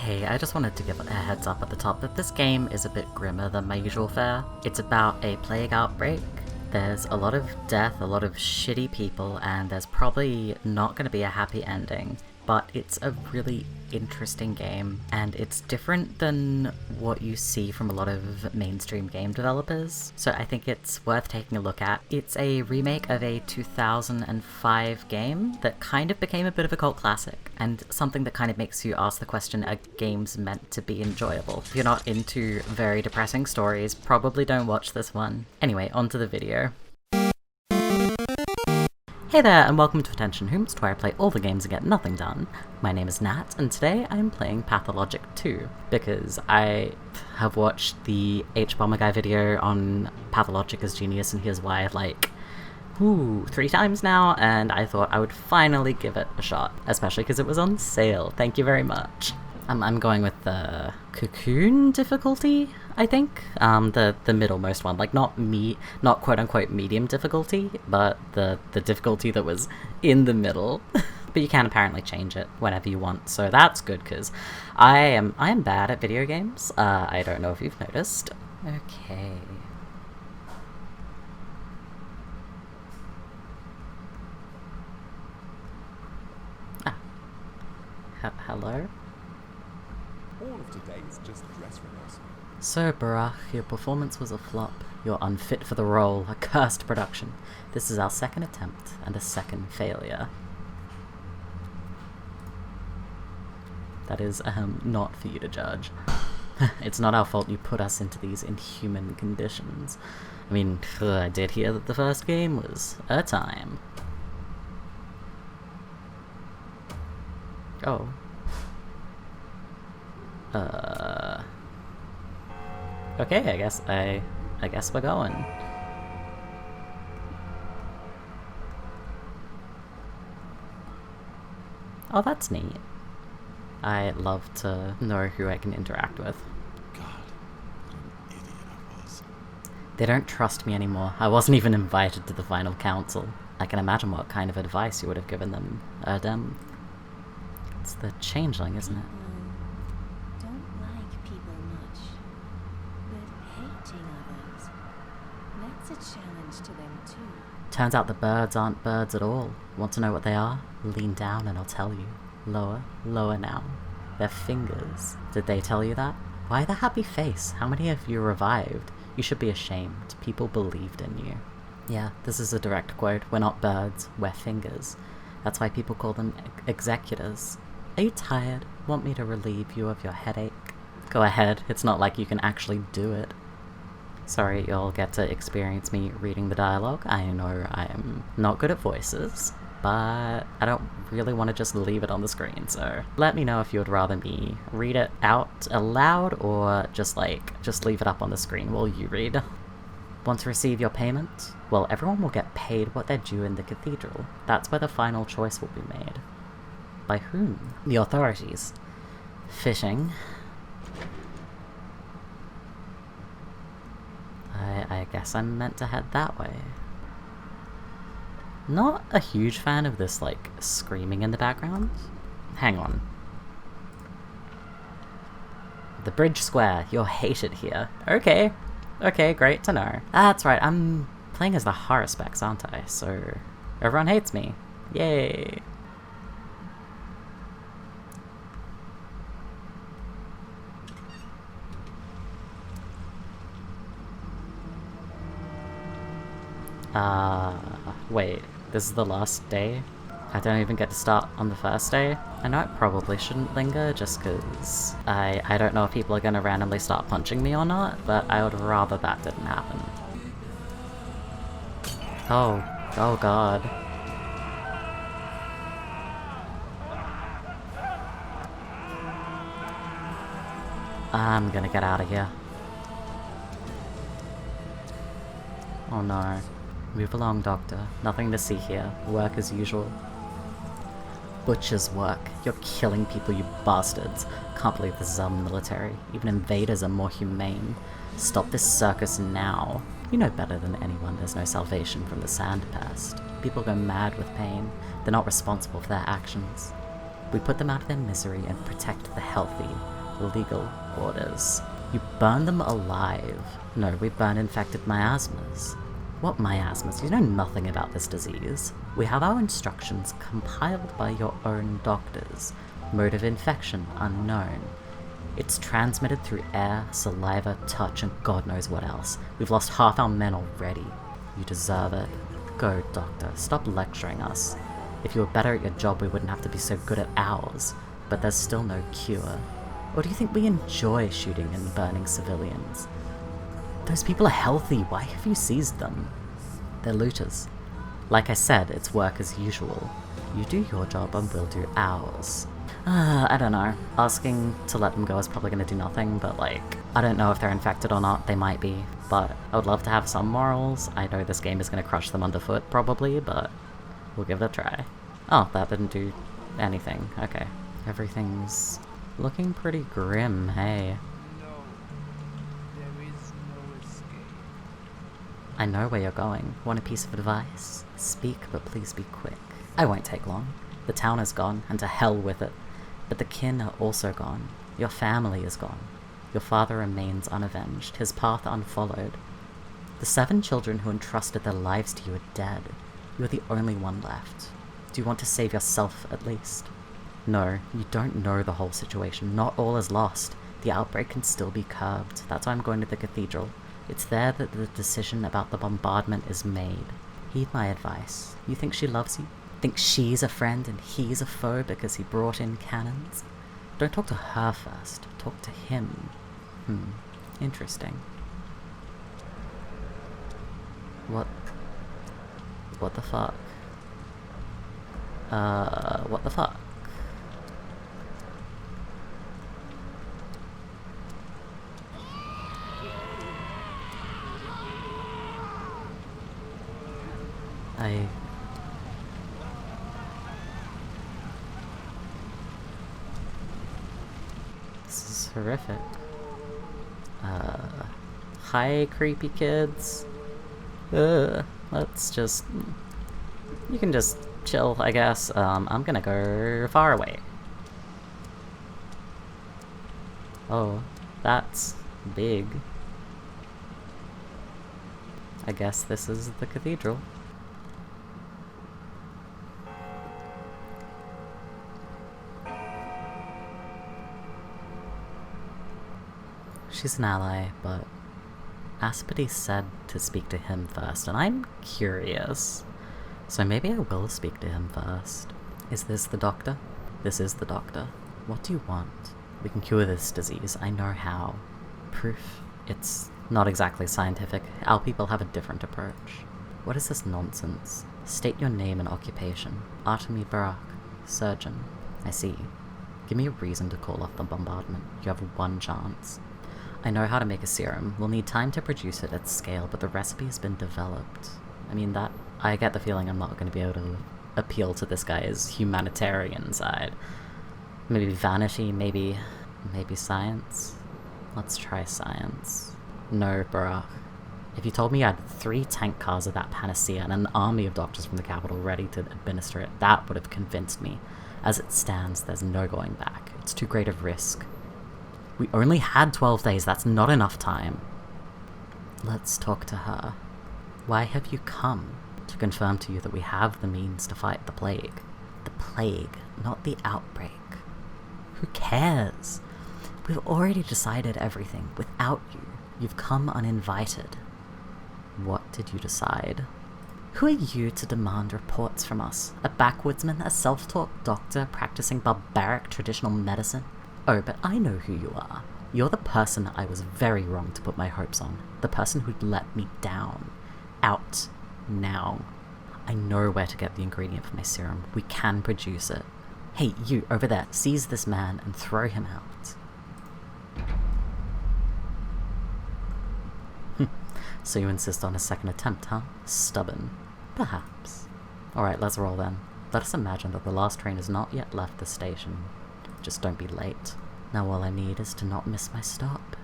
Hey, I just wanted to give a heads up at the top that this game is a bit grimmer than my usual fare. It's about a plague outbreak. There's a lot of death, a lot of shitty people, and there's probably not going to be a happy ending. But it's a really interesting game, and it's different than what you see from a lot of mainstream game developers, so I think it's worth taking a look at. It's a remake of a 2005 game that kind of became a bit of a cult classic, and something that kind of makes you ask the question, are games meant to be enjoyable? If you're not into very depressing stories, probably don't watch this one. Anyway, on to the video. Hey there, and welcome to Attention Whomst, where I play all the games and get nothing done. My name is Nat, and today I'm playing Pathologic 2, because I have watched the H-Bomber Guy video on Pathologic as Genius and Here's Why like, 3 times now, and I thought I would finally give it a shot, especially because it was on sale. Thank you very much. I'm going with the Cocoon difficulty, I think. The middlemost one, like not quote-unquote medium difficulty, but the difficulty that was in the middle. But you can apparently change it whenever you want, so that's good, because I am bad at video games. I don't know if you've noticed. Okay. Hello? All of today is just dress rehearsal. So, Barach, your performance was a flop. You're unfit for the role, a cursed production. This is our second attempt, and a second failure. That is, not for you to judge. It's not our fault you put us into these inhuman conditions. I mean, I did hear that the first game was a time. Oh. Okay, I guess we're going. Oh, that's neat. I love to know who I can interact with. God, what an idiot I was. They don't trust me anymore. I wasn't even invited to the final council. I can imagine what kind of advice you would have given them, Erdem. It's the changeling, isn't it? Don't like people much, but hating others, that's a challenge to them too. Turns out the birds aren't birds at all. Want to know what they are? Lean down and I'll tell you. Lower, lower now. They're fingers. Did they tell you that? Why the happy face? How many have you revived? You should be ashamed. People believed in you. Yeah, this is a direct quote. We're not birds, we're fingers. That's why people call them executors. Are you tired? Want me to relieve you of your headache? Go ahead, it's not like you can actually do it. Sorry, you'll get to experience me reading the dialogue. I know I am not good at voices, but I don't really want to just leave it on the screen, so let me know if you would rather me read it out aloud or just leave it up on the screen while you read. Want to receive your payment? Well, everyone will get paid what they're due in the cathedral. That's where the final choice will be made. By whom? The authorities. Fishing. I guess I'm meant to head that way. Not a huge fan of this, screaming in the background. Hang on. The Bridge Square. You're hated here. Okay. Okay, great to know. That's right, I'm playing as the Haruspecs, aren't I? So everyone hates me. Yay. Wait, this is the last day? I don't even get to start on the first day? I know I probably shouldn't linger just cause I don't know if people are gonna randomly start punching me or not, but I would rather that didn't happen. Oh god. I'm gonna get out of here. Oh no. Move along, Doctor. Nothing to see here. Work as usual. Butcher's work. You're killing people, you bastards. Can't believe this is our military. Even invaders are more humane. Stop this circus now. You know better than anyone there's no salvation from the sand pest. People go mad with pain. They're not responsible for their actions. We put them out of their misery and protect the healthy. legal orders. You burn them alive. No, we burn infected miasmas. What miasmas? You know nothing about this disease. We have our instructions compiled by your own doctors. Mode of infection unknown. It's transmitted through air, saliva, touch, and God knows what else. We've lost half our men already. You deserve it. Go, doctor. Stop lecturing us. If you were better at your job, we wouldn't have to be so good at ours. But there's still no cure. Or do you think we enjoy shooting and burning civilians? Those people are healthy. Why have you seized them? They're looters. Like I said, it's work as usual. You do your job and we'll do ours. I don't know. Asking to let them go is probably going to do nothing, but like, I don't know if they're infected or not. They might be, but I would love to have some morals. I know this game is going to crush them underfoot, probably, but we'll give it a try. Oh, that didn't do anything. Okay. Everything's looking pretty grim, hey. No, there is no escape. I know where you're going. Want a piece of advice? Speak, but please be quick. I won't take long. The town is gone, and to hell with it. But the kin are also gone. Your family is gone. Your father remains unavenged, his path unfollowed. The 7 children who entrusted their lives to you are dead. You are the only one left. Do you want to save yourself, at least? No, you don't know the whole situation. Not all is lost. The outbreak can still be curbed. That's why I'm going to the cathedral. It's there that the decision about the bombardment is made. Heed my advice. You think she loves you? Think she's a friend and he's a foe because he brought in cannons? Don't talk to her first. Talk to him. Interesting. What the fuck? What the fuck? This is horrific. Hi, creepy kids. Let's just... You can just chill, I guess. I'm gonna go far away. Oh, that's big. I guess this is the cathedral. She's an ally, but Aspity said to speak to him first, and I'm curious. So maybe I will speak to him first. Is this the doctor? This is the doctor. What do you want? We can cure this disease. I know how. Proof? It's not exactly scientific. Our people have a different approach. What is this nonsense? State your name and occupation. Artemy Barak. Surgeon. I see. Give me a reason to call off the bombardment. You have 1 chance. I know how to make a serum. We'll need time to produce it at scale, but the recipe has been developed. I mean, I get the feeling I'm not going to be able to appeal to this guy's humanitarian side. Maybe vanity, maybe science? Let's try science. No, Barak. If you told me you had 3 tank cars of that panacea and an army of doctors from the capital ready to administer it, that would have convinced me. As it stands, there's no going back. It's too great a risk. We only had 12 days, that's not enough time. Let's talk to her. Why have you come? To confirm to you that we have the means to fight the plague. The plague, not the outbreak. Who cares? We've already decided everything without you. You've come uninvited. What did you decide? Who are you to demand reports from us? A backwoodsman, a self-taught doctor practicing barbaric traditional medicine? Oh, but I know who you are. You're the person I was very wrong to put my hopes on. The person who'd let me down. Out. Now. I know where to get the ingredient for my serum. We can produce it. Hey, you, over there, seize this man and throw him out. So you insist on a second attempt, huh? Stubborn. Perhaps. Alright, let's roll then. Let us imagine that the last train has not yet left the station. Just don't be late. Now all I need is to not miss my stop.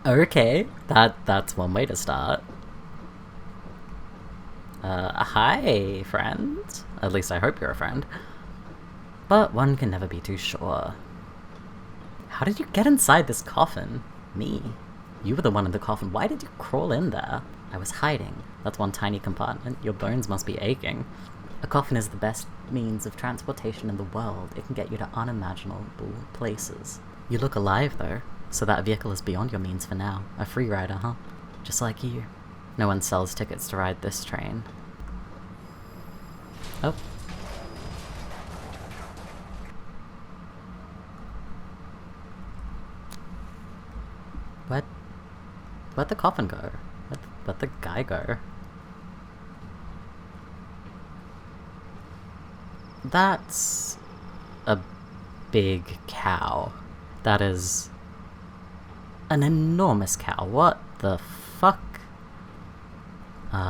Okay, that's one way to start. Hi, friend. At least I hope you're a friend. But one can never be too sure. How did you get inside this coffin? Me? You were the one in the coffin. Why did you crawl in there? I was hiding. That's one tiny compartment. Your bones must be aching. A coffin is the best means of transportation in the world. It can get you to unimaginable places. You look alive, though, so that vehicle is beyond your means for now. A free rider, huh? Just like you. No one sells tickets to ride this train. Oh. Where'd the coffin go? Where'd the guy go? That's a big cow. That is an enormous cow. What the fuck? There's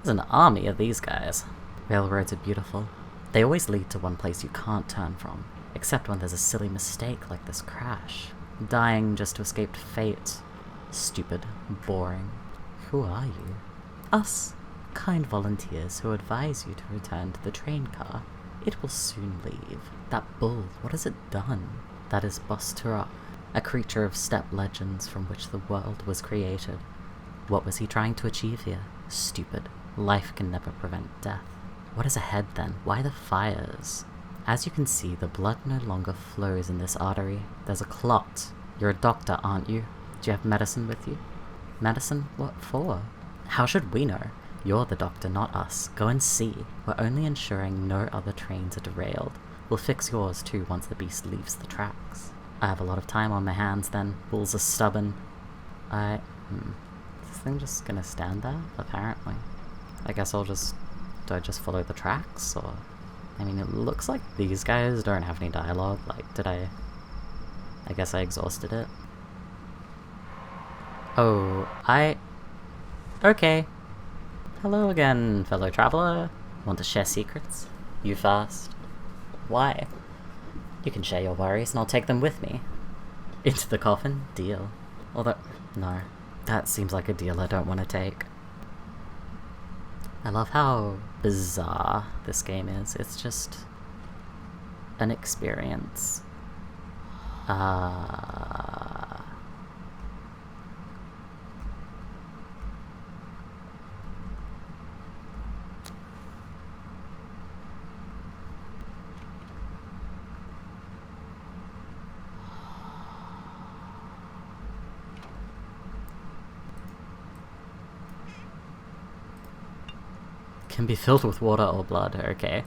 an army of these guys. Railroads are beautiful. They always lead to one place you can't turn from, except when there's a silly mistake like this crash. Dying just to escape fate. Stupid. Boring. Who are you? Us. Kind volunteers who advise you to return to the train car. It will soon leave. That bull, what has it done? That is Busterok, a creature of steppe legends from which the world was created. What was he trying to achieve here? Stupid. Life can never prevent death. What is ahead then? Why the fires? As you can see, the blood no longer flows in this artery. There's a clot. You're a doctor, aren't you? Do you have medicine with you? Medicine? What for? How should we know? You're the doctor, not us. Go and see. We're only ensuring no other trains are derailed. We'll fix yours too once the beast leaves the tracks. I have a lot of time on my hands then. Bulls are stubborn. Is this thing just gonna stand there? Apparently. I guess do I just follow the tracks, or... I mean, it looks like these guys don't have any dialogue. Like, I guess I exhausted it. Oh, okay. Hello again, fellow traveler. Want to share secrets? You first. Why? You can share your worries and I'll take them with me. Into the coffin? Deal. Although, no. That seems like a deal I don't want to take. I love how bizarre this game is. It's just an experience. Can be filled with water or blood, okay.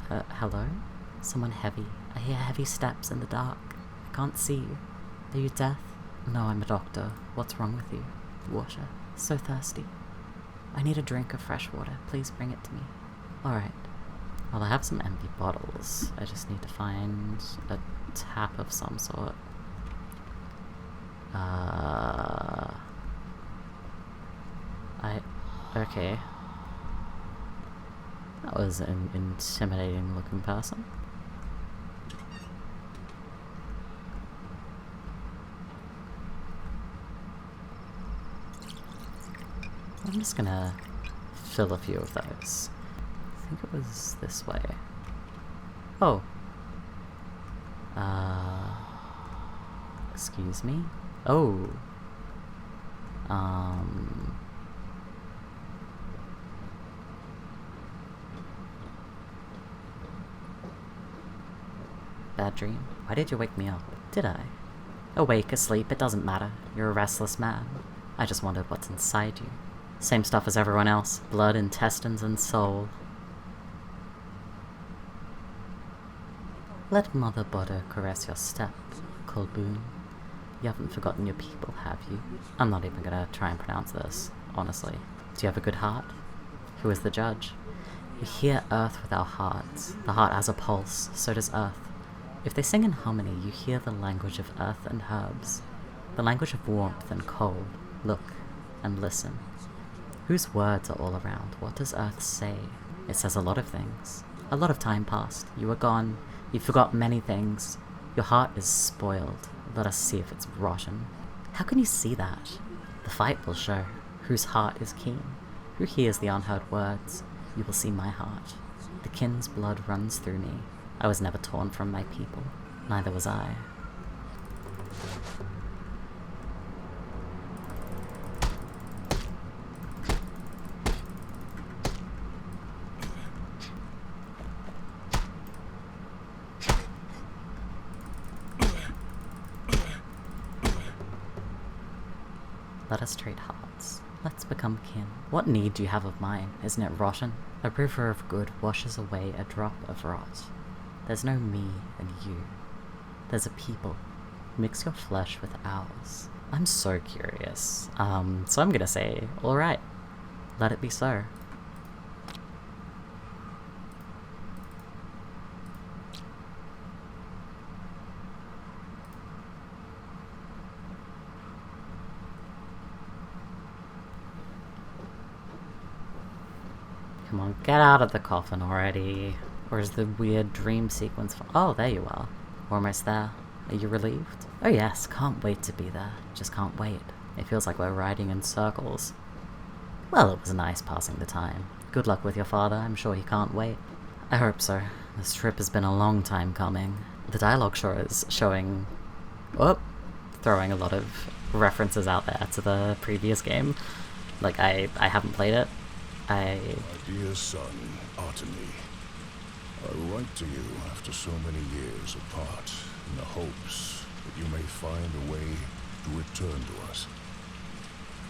Hello? Someone heavy. I hear heavy steps in the dark. I can't see you. Are you deaf? No, I'm a doctor. What's wrong with you? Water. So thirsty. I need a drink of fresh water. Please bring it to me. Alright. Well, I have some empty bottles. I just need to find a tap of some sort. Okay. That was an intimidating looking person. I'm just gonna fill a few of those. I think it was this way. Oh. Excuse me? Oh. Bad dream? Why did you wake me up? Did I? Awake, asleep, it doesn't matter. You're a restless man. I just wondered what's inside you. Same stuff as everyone else. Blood, intestines, and soul. Let Mother Butter caress your step, Colboon. You haven't forgotten your people, have you? I'm not even gonna try and pronounce this, honestly. Do you have a good heart? Who is the judge? We hear Earth with our hearts. The heart has a pulse, so does Earth. If they sing in harmony, you hear the language of earth and herbs, the language of warmth and cold. Look and listen. Whose words are all around? What does Earth say? It says a lot of things. A lot of time passed. You were gone. You forgot many things. Your heart is spoiled. Let us see if it's rotten. How can you see that? The fight will show whose heart is keen. Who hears the unheard words? You will see my heart. The kin's blood runs through me. I was never torn from my people. Neither was I. Let us trade hearts. Let's become kin. What need do you have of mine? Isn't it rotten? A river of good washes away a drop of rot. There's no me and you. There's a people. Mix your flesh with ours. I'm so curious. So I'm gonna say, alright. Let it be so. Come on, get out of the coffin already. Or is the weird dream sequence oh, there you are. Almost there. Are you relieved? Oh yes, can't wait to be there. Just can't wait. It feels like we're riding in circles. Well, it was nice passing the time. Good luck with your father, I'm sure he can't wait. I hope so. This trip has been a long time coming. The dialogue sure is showing... oh, throwing a lot of references out there to the previous game. Like, I haven't played it. My dear son, Artemy, I write to you after so many years apart, in the hopes that you may find a way to return to us.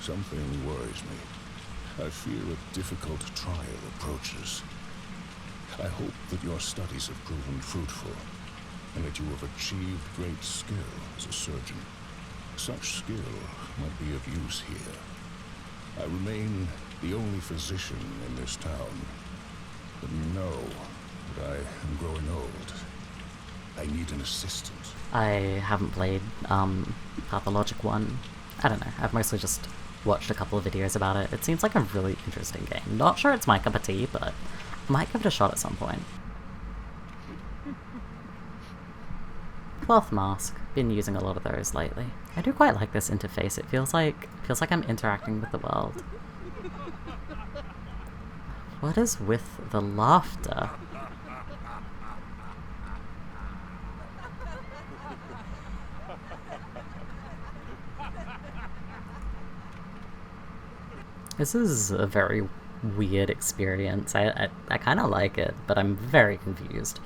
Something worries me. I fear a difficult trial approaches. I hope that your studies have proven fruitful, and that you have achieved great skill as a surgeon. Such skill might be of use here. I remain the only physician in this town, but know that I am growing old. I need an assistant. I haven't played Pathologic 1. I don't know, I've mostly just watched a couple of videos about it. It seems like a really interesting game. Not sure it's my cup of tea, but I might give it a shot at some point. Cloth mask. Been using a lot of those lately. I do quite like this interface. It feels like I'm interacting with the world. What is with the laughter? This is a very weird experience. I kind of like it, but I'm very confused.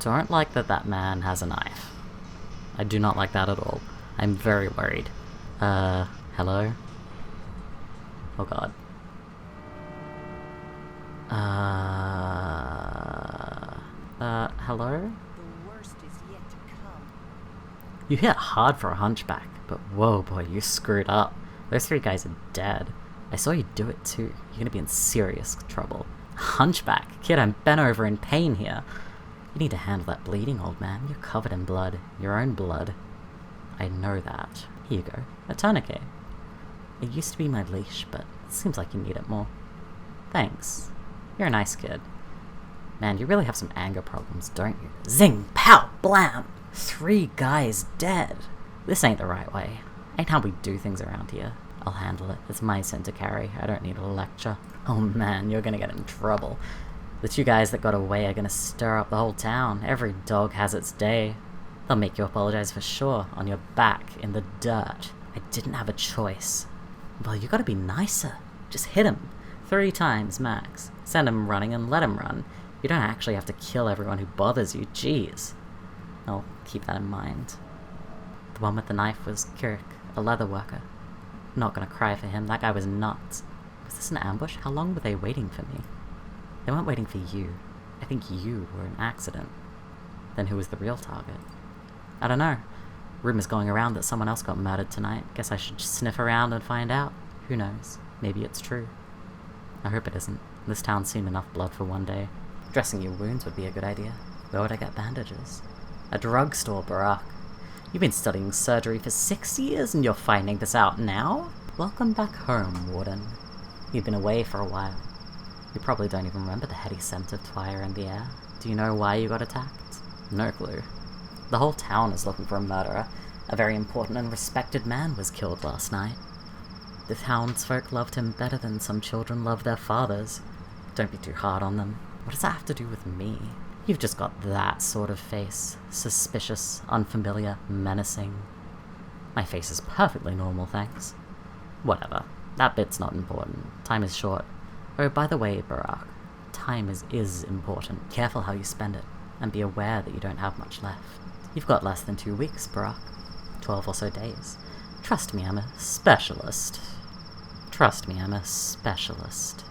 I don't like that man has a knife. I do not like that at all. I'm very worried. Hello? Oh god. Hello? The worst is yet to come. You hit hard for a hunchback, but whoa boy, you screwed up. Those three guys are dead. I saw you do it too. You're gonna be in serious trouble. Hunchback? Kid, I'm bent over in pain here. You need to handle that bleeding, old man. You're covered in blood. Your own blood. I know that. Here you go. A tourniquet. It used to be my leash, but it seems like you need it more. Thanks. You're a nice kid. Man, you really have some anger problems, don't you? Zing! Pow! Blam! 3 guys dead. This ain't the right way. Ain't how we do things around here. I'll handle it. It's my sin to carry. I don't need a lecture. Oh man, you're gonna get in trouble. The 2 guys that got away are gonna stir up the whole town. Every dog has its day. They'll make you apologize for sure, on your back, in the dirt. I didn't have a choice. Well, you gotta be nicer. Just hit him. 3 times, max. Send him running and let him run. You don't actually have to kill everyone who bothers you, jeez. I'll keep that in mind. The one with the knife was Kirik, a leather worker. Not gonna cry for him, that guy was nuts. Was this an ambush? How long were they waiting for me? They weren't waiting for you. I think you were an accident. Then who was the real target? I don't know. Rumors going around that someone else got murdered tonight. Guess I should just sniff around and find out. Who knows? Maybe it's true. I hope it isn't. This town's seen enough blood for one day. Dressing your wounds would be a good idea. Where would I get bandages? A drugstore, Barack. You've been studying surgery for 6 years and you're finding this out now? Welcome back home, Warden. You've been away for a while. You probably don't even remember the heady scent of fire in the air. Do you know why you got attacked? No clue. The whole town is looking for a murderer. A very important and respected man was killed last night. The townsfolk loved him better than some children love their fathers. Don't be too hard on them. What does that have to do with me? You've just got that sort of face. Suspicious, unfamiliar, menacing. My face is perfectly normal, thanks. Whatever. That bit's not important. Time is short. Oh, by the way, Barack, time is important. Careful how you spend it, and be aware that you don't have much left. You've got less than 2 weeks, Barack. 12 or so days. Trust me, I'm a specialist. Trust me, I'm a specialist.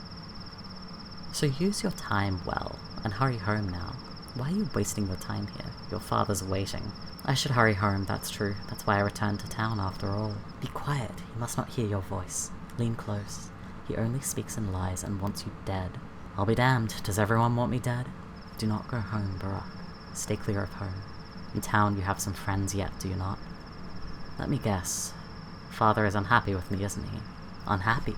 So use your time well, and hurry home now. Why are you wasting your time here? Your father's waiting. I should hurry home, that's true. That's why I returned to town after all. Be quiet, he must not hear your voice. Lean close. He only speaks in lies and wants you dead. I'll be damned. Does everyone want me dead? Do not go home, Barack. Stay clear of home. In town you have some friends yet, do you not? Let me guess. Father is unhappy with me, isn't he? Unhappy?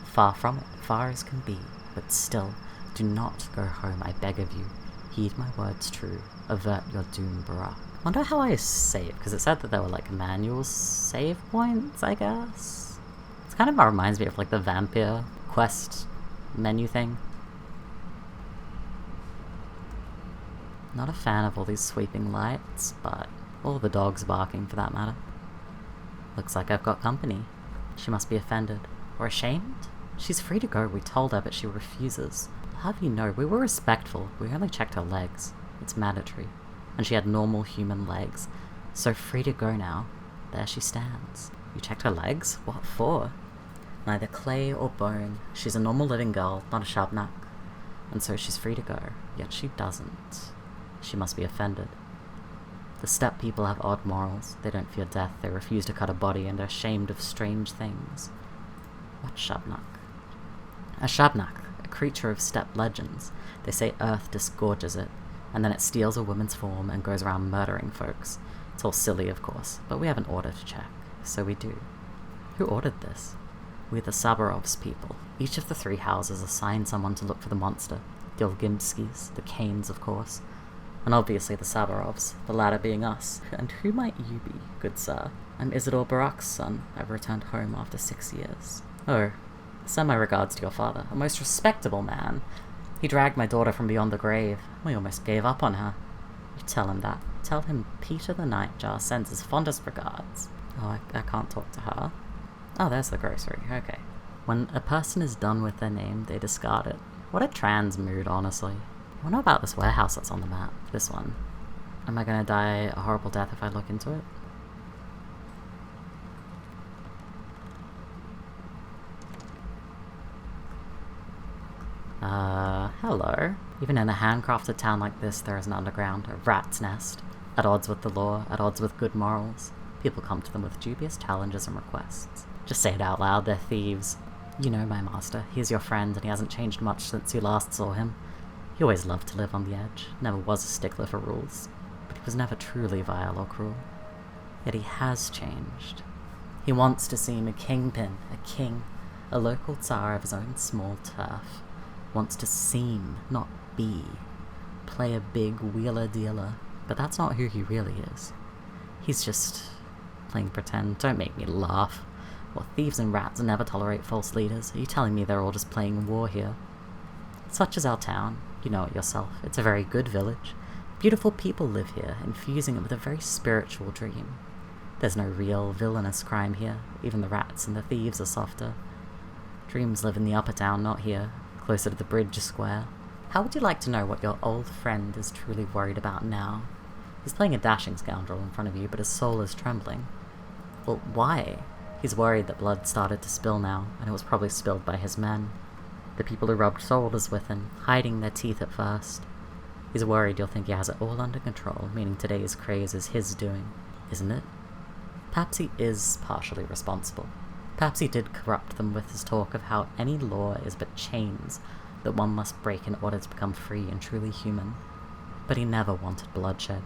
Far from it. Far as can be. But still, do not go home, I beg of you. Heed my words true. Avert your doom, Barack. Wonder how I save, because it said that there were like manual save points, I guess? It kind of reminds me of like the vampire quest menu thing. Not a fan of all these sweeping lights, but all the dogs barking for that matter. Looks like I've got company. She must be offended. Or ashamed? She's free to go, we told her, but she refuses. How do you know? We were respectful. We only checked her legs. It's mandatory. And she had normal human legs. So free to go now. There she stands. You checked her legs? What for? Neither clay or bone. She's a normal living girl, not a shabnak. And so she's free to go. Yet she doesn't. She must be offended. The steppe people have odd morals. They don't fear death. They refuse to cut a body and are ashamed of strange things. What shabnak? A shabnak, a creature of steppe legends. They say Earth disgorges it, and then it steals a woman's form and goes around murdering folks. It's all silly, of course, but we have an order to check, so we do. Who ordered this? We're the Sabarovs people. Each of the 3 houses assigned someone to look for the monster. The Olgimskis, the Kanes, of course, and obviously the Sabarovs, the latter being us. And who might you be, good sir? I'm Isidore Barack's son. I've returned home after 6 years. Oh, send my regards to your father, a most respectable man. He dragged my daughter from beyond the grave. We almost gave up on her. You tell him that. Tell him Peter the Nightjar sends his fondest regards. Oh, I can't talk to her. Oh, there's the grocery. Okay. When a person is done with their name, they discard it. What a trans mood, honestly. I wonder about this warehouse that's on the map. This one. Am I gonna die a horrible death if I look into it? Hello. Even in a handcrafted town like this, there is an underground, a rat's nest. At odds with the law, at odds with good morals. People come to them with dubious challenges and requests. Just say it out loud, they're thieves. You know my master, he's your friend and he hasn't changed much since you last saw him. He always loved to live on the edge, never was a stickler for rules, but he was never truly vile or cruel. Yet he has changed. He wants to seem a kingpin, a king, a local tsar of his own small turf. Wants to seem, not be. Play a big wheeler-dealer, but that's not who he really is. He's just playing pretend. Don't make me laugh. Well, thieves and rats never tolerate false leaders. Are you telling me they're all just playing war here? Such is our town. You know it yourself. It's a very good village. Beautiful people live here, infusing it with a very spiritual dream. There's no real villainous crime here. Even the rats and the thieves are softer. Dreams live in the upper town, not here, closer to the bridge square. How would you like to know what your old friend is truly worried about now? He's playing a dashing scoundrel in front of you, but his soul is trembling. Well, why? He's worried that blood started to spill now, and it was probably spilled by his men. The people who rubbed shoulders with him, hiding their teeth at first. He's worried you'll think he has it all under control, meaning today's craze is his doing, isn't it? Perhaps he is partially responsible. Perhaps he did corrupt them with his talk of how any law is but chains that one must break in order to become free and truly human. But he never wanted bloodshed.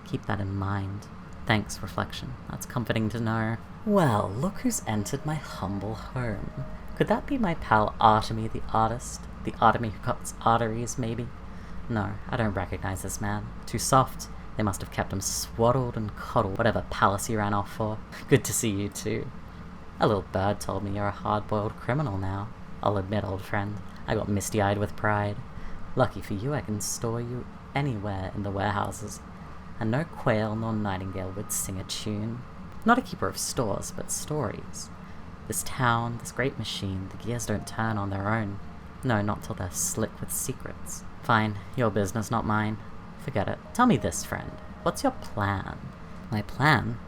Keep that in mind. Thanks, reflection. That's comforting to know. Well, look who's entered my humble home. Could that be my pal Artemy the artist? The Artemy who cuts arteries, maybe? No, I don't recognize this man. Too soft. They must have kept him swaddled and coddled, whatever palace he ran off for. Good to see you too. A little bird told me you're a hard-boiled criminal now. I'll admit, old friend, I got misty-eyed with pride. Lucky for you, I can store you anywhere in the warehouses, and no quail nor nightingale would sing a tune. Not a keeper of stores, but stories. This town, this great machine, the gears don't turn on their own. No, not till they're slick with secrets. Fine, your business, not mine. Forget it. Tell me this, friend. What's your plan? My plan?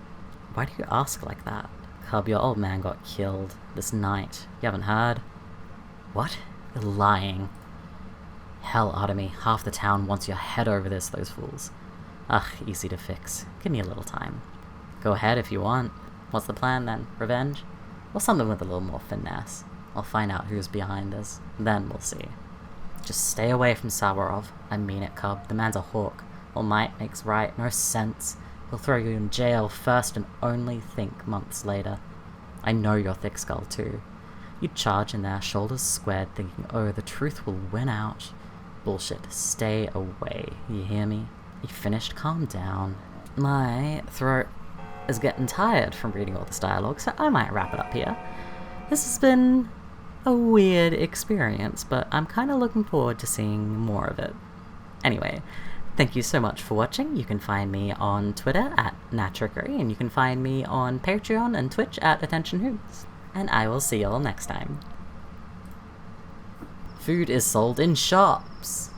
Why do you ask like that? Cub, your old man got killed this night. You haven't heard? What? You're lying. Hell, Artemy, half the town wants your head over this, those fools. Ugh, easy to fix. Give me a little time. Go ahead if you want. What's the plan then? Revenge? Or something with a little more finesse? I'll find out who's behind this. Then we'll see. Just stay away from Sawarov. I mean it, Cub. The man's a hawk. All might makes right. No sense. He'll throw you in jail first and only think months later. I know you're thick skull too. You'd charge in there, shoulders squared, thinking, oh, the truth will win out. Bullshit. Stay away. You hear me? You finished? Calm down. My throat is getting tired from reading all this dialogue, so I might wrap it up here. This has been a weird experience, but I'm kind of looking forward to seeing more of it. Anyway, thank you so much for watching. You can find me on Twitter at Natrickery, and you can find me on Patreon and Twitch at AttentionHoots. And I will see y'all next time. Food is sold in shops.